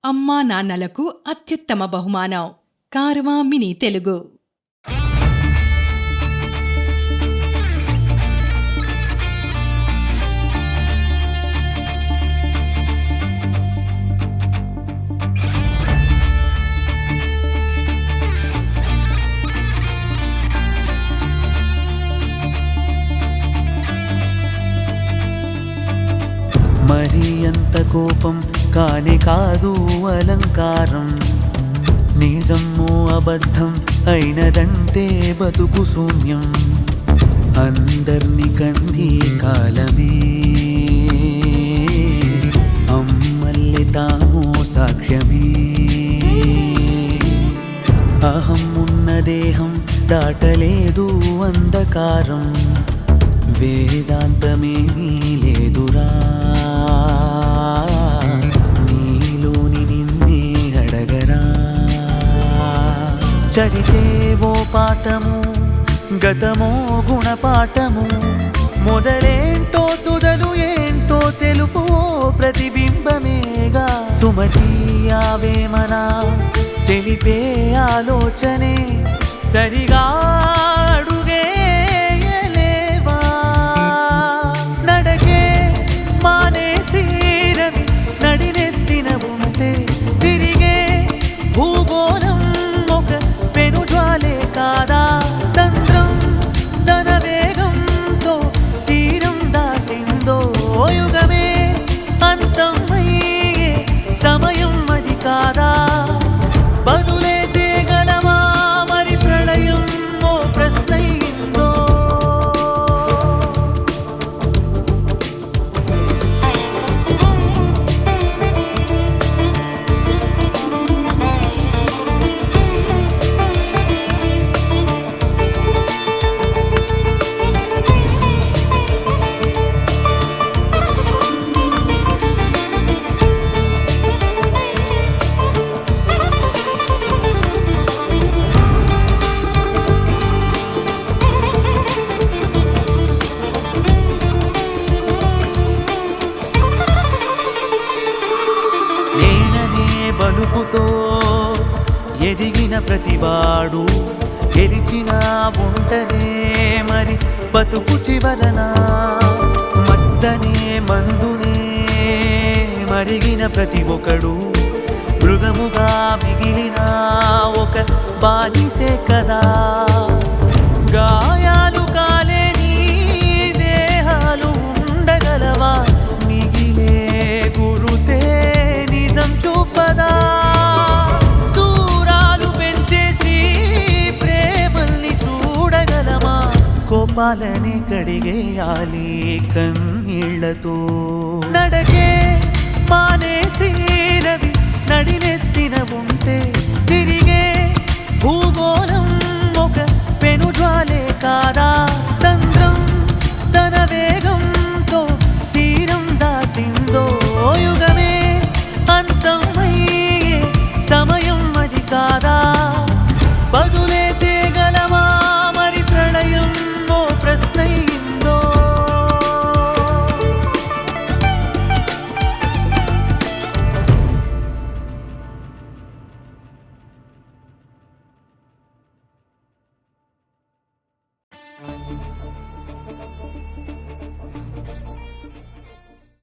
అమ్మా నాన్నలకు అత్యుత్తమ బహుమానం కారవా మినీ తెలుగు. మరి అంత కోపం కానే కాదు అలంకారం, నిజము అబద్ధం అయినదంటే బతుకు శూన్యం. అందర్ని కంది కాలమే, అమ్మల్లి తాము సాక్ష్యమే. అహం ఉన్న దేహం దాటలేదు అంధకారం, వేదాంతమేమీ లేదురా. నీలోని నిన్నే అడగరా. చరితేవో పాఠము, గతమో గుణపాఠము, మొదలేంటో తుదలు ఏంటో తెలుపు ప్రతిబింబమేగా. సుమతీయావేమనా తెలిపే ఆలోచనే సరిగా బలుపుతో ఎదిగిన ప్రతివాడు గెలిచిన ఉంటనే మరి బతుకు చివరన. మద్దనే మందునే మరిగిన ప్రతి ఒక్కడు మృగముగా మిగిలిన ఒక బానిసే కదా. గాయాలు కాలేని దేహాలు ఉండగలవా, మిగిలే గురుతే నిజం చూపదా. దూరాలు పెంచేసి ప్రేమల్ని చూడగలమా, కోపాలని కడిగేయాలి కన్నీళ్లతో. నడకే